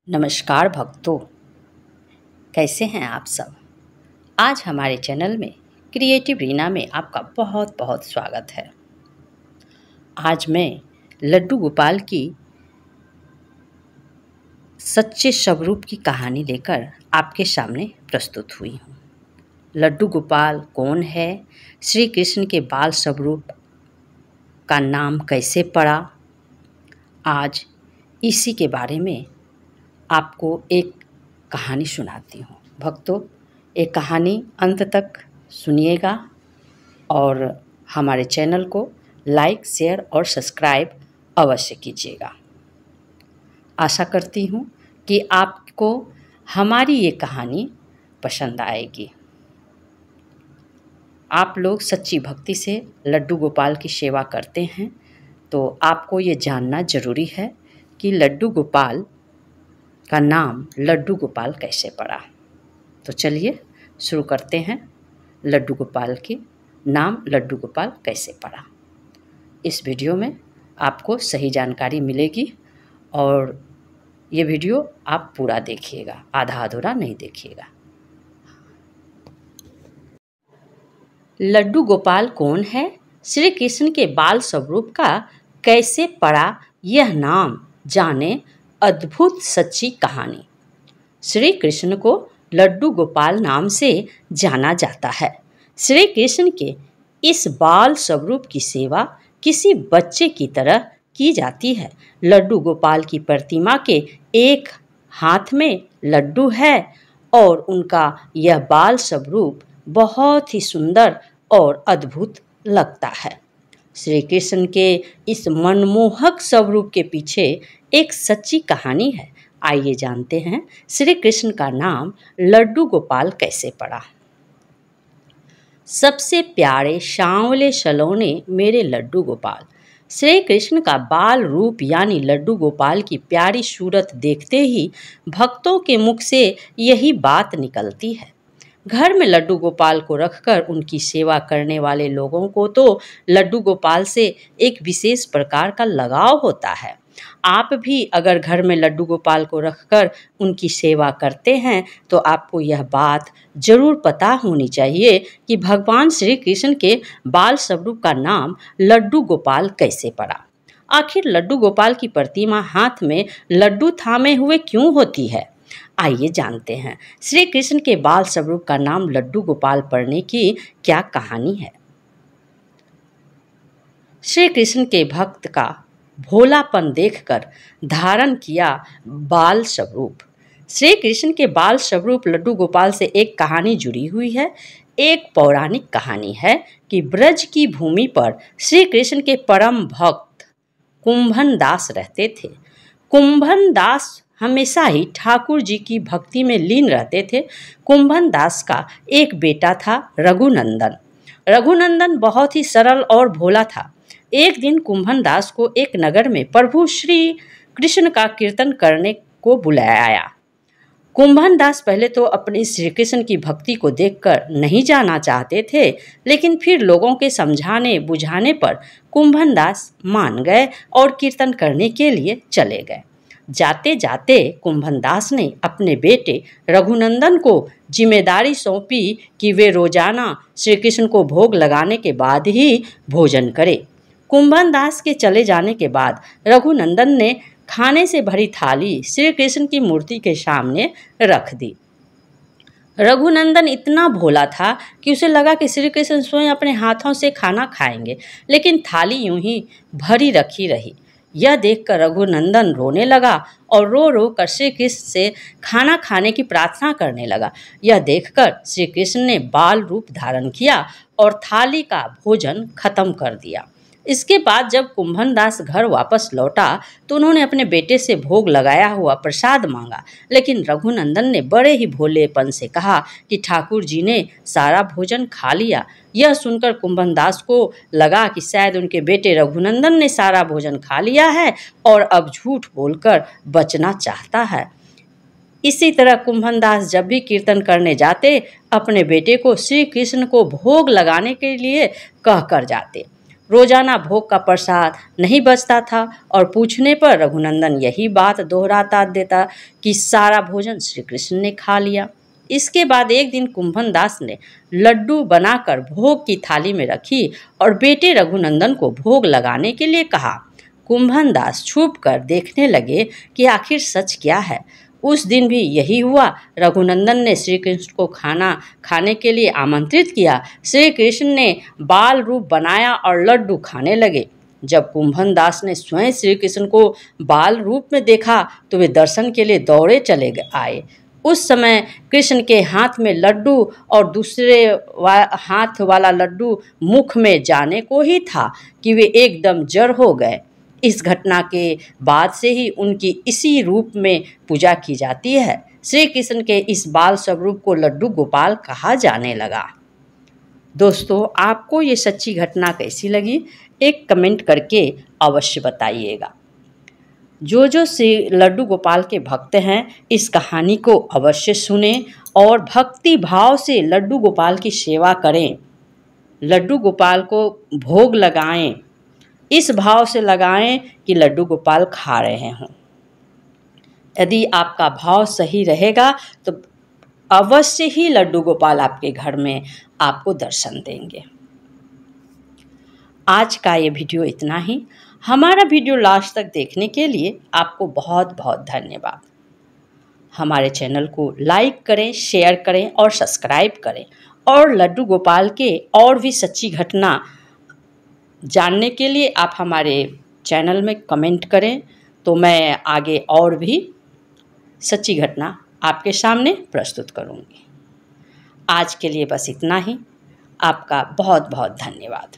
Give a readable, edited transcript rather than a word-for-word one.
नमस्कार भक्तों, कैसे हैं आप सब। आज हमारे चैनल में क्रिएटिव रीना में आपका बहुत बहुत स्वागत है। आज मैं लड्डू गोपाल की सच्चे स्वरूप की कहानी लेकर आपके सामने प्रस्तुत हुई हूँ। लड्डू गोपाल कौन है, श्री कृष्ण के बाल स्वरूप का नाम कैसे पड़ा, आज इसी के बारे में आपको एक कहानी सुनाती हूँ। भक्तों, एक कहानी अंत तक सुनिएगा और हमारे चैनल को लाइक, शेयर और सब्सक्राइब अवश्य कीजिएगा। आशा करती हूँ कि आपको हमारी ये कहानी पसंद आएगी। आप लोग सच्ची भक्ति से लड्डू गोपाल की सेवा करते हैं, तो आपको ये जानना ज़रूरी है कि लड्डू गोपाल का नाम लड्डू गोपाल कैसे पड़ा। तो चलिए शुरू करते हैं। लड्डू गोपाल के नाम लड्डू गोपाल कैसे पड़ा। इस वीडियो में आपको सही जानकारी मिलेगी और ये वीडियो आप पूरा देखिएगा, आधा अधूरा नहीं देखिएगा। लड्डू गोपाल कौन है, श्री कृष्ण के बाल स्वरूप का कैसे पड़ा यह नाम, जाने अद्भुत सच्ची कहानी। श्री कृष्ण को लड्डू गोपाल नाम से जाना जाता है। श्री कृष्ण के इस बाल स्वरूप की सेवा किसी बच्चे की तरह की जाती है। लड्डू गोपाल की प्रतिमा के एक हाथ में लड्डू है और उनका यह बाल स्वरूप बहुत ही सुंदर और अद्भुत लगता है। श्री कृष्ण के इस मनमोहक स्वरूप के पीछे एक सच्ची कहानी है। आइए जानते हैं श्री कृष्ण का नाम लड्डू गोपाल कैसे पड़ा। सबसे प्यारे सांवले सलोने मेरे लड्डू गोपाल। श्री कृष्ण का बाल रूप यानी लड्डू गोपाल की प्यारी सूरत देखते ही भक्तों के मुख से यही बात निकलती है। घर में लड्डू गोपाल को रखकर उनकी सेवा करने वाले लोगों को तो लड्डू गोपाल से एक विशेष प्रकार का लगाव होता है। आप भी अगर घर में लड्डू गोपाल को रखकर उनकी सेवा करते हैं तो आपको यह बात जरूर पता होनी चाहिए कि भगवान श्री कृष्ण के बाल स्वरूप का नाम लड्डू गोपाल कैसे पड़ा। आखिर लड्डू गोपाल की प्रतिमा हाथ में लड्डू थामे हुए क्यों होती है, आइए जानते हैं श्री कृष्ण के बाल स्वरूप का नाम लड्डू गोपाल पड़ने की क्या कहानी है। श्री कृष्ण के भक्त का भोलापन देखकर धारण किया बाल स्वरूप। श्री कृष्ण के बाल स्वरूप लड्डू गोपाल से एक कहानी जुड़ी हुई है। एक पौराणिक कहानी है कि ब्रज की भूमि पर श्री कृष्ण के परम भक्त कुंभन दास रहते थे। कुंभन दास हमेशा ही ठाकुर जी की भक्ति में लीन रहते थे। कुंभन दास का एक बेटा था रघुनंदन। रघुनंदन बहुत ही सरल और भोला था। एक दिन कुंभन दास को एक नगर में प्रभु श्री कृष्ण का कीर्तन करने को बुलाया। कुंभन दास पहले तो अपने श्री कृष्ण की भक्ति को देखकर नहीं जाना चाहते थे, लेकिन फिर लोगों के समझाने बुझाने पर कुंभन दास मान गए और कीर्तन करने के लिए चले गए। जाते जाते कुंभन दास ने अपने बेटे रघुनंदन को जिम्मेदारी सौंपी कि वे रोजाना श्री कृष्ण को भोग लगाने के बाद ही भोजन करें। कुंभन दास के चले जाने के बाद रघुनंदन ने खाने से भरी थाली श्री कृष्ण की मूर्ति के सामने रख दी। रघुनंदन इतना भोला था कि उसे लगा कि श्री कृष्ण स्वयं अपने हाथों से खाना खाएंगे, लेकिन थाली यूं ही भरी रखी रही। यह देखकर रघुनंदन रोने लगा और रो रो कर श्री कृष्ण से खाना खाने की प्रार्थना करने लगा। यह देखकर श्री कृष्ण ने बाल रूप धारण किया और थाली का भोजन खत्म कर दिया। इसके बाद जब कुंभन दास घर वापस लौटा तो उन्होंने अपने बेटे से भोग लगाया हुआ प्रसाद मांगा, लेकिन रघुनंदन ने बड़े ही भोलेपन से कहा कि ठाकुर जी ने सारा भोजन खा लिया। यह सुनकर कुंभन दास को लगा कि शायद उनके बेटे रघुनंदन ने सारा भोजन खा लिया है और अब झूठ बोलकर बचना चाहता है। इसी तरह कुंभन दास जब भी कीर्तन करने जाते अपने बेटे को श्री कृष्ण को भोग लगाने के लिए कहकर जाते। रोजाना भोग का प्रसाद नहीं बचता था और पूछने पर रघुनंदन यही बात दोहराता देता कि सारा भोजन श्री कृष्ण ने खा लिया। इसके बाद एक दिन कुंभन दास ने लड्डू बनाकर भोग की थाली में रखी और बेटे रघुनंदन को भोग लगाने के लिए कहा। कुंभन दास छुप कर देखने लगे कि आखिर सच क्या है। उस दिन भी यही हुआ। रघुनंदन ने श्री कृष्ण को खाना खाने के लिए आमंत्रित किया। श्री कृष्ण ने बाल रूप बनाया और लड्डू खाने लगे। जब कुंभन दास ने स्वयं श्री कृष्ण को बाल रूप में देखा तो वे दर्शन के लिए दौड़े चले आए। उस समय कृष्ण के हाथ में लड्डू और दूसरे हाथ वाला लड्डू मुख में जाने को ही था कि वे एकदम जड़ हो गए। इस घटना के बाद से ही उनकी इसी रूप में पूजा की जाती है। श्री कृष्ण के इस बाल स्वरूप को लड्डू गोपाल कहा जाने लगा। दोस्तों, आपको ये सच्ची घटना कैसी लगी, एक कमेंट करके अवश्य बताइएगा। जो श्री लड्डू गोपाल के भक्त हैं, इस कहानी को अवश्य सुने और भक्ति भाव से लड्डू गोपाल की सेवा करें। लड्डू गोपाल को भोग लगाएं, इस भाव से लगाएं कि लड्डू गोपाल खा रहे हों। यदि आपका भाव सही रहेगा तो अवश्य ही लड्डू गोपाल आपके घर में आपको दर्शन देंगे। आज का ये वीडियो इतना ही। हमारा वीडियो लास्ट तक देखने के लिए आपको बहुत बहुत धन्यवाद। हमारे चैनल को लाइक करें, शेयर करें और सब्सक्राइब करें। और लड्डू गोपाल के और भी सच्ची घटना जानने के लिए आप हमारे चैनल में कमेंट करें तो मैं आगे और भी सच्ची घटना आपके सामने प्रस्तुत करूंगी। आज के लिए बस इतना ही। आपका बहुत बहुत धन्यवाद।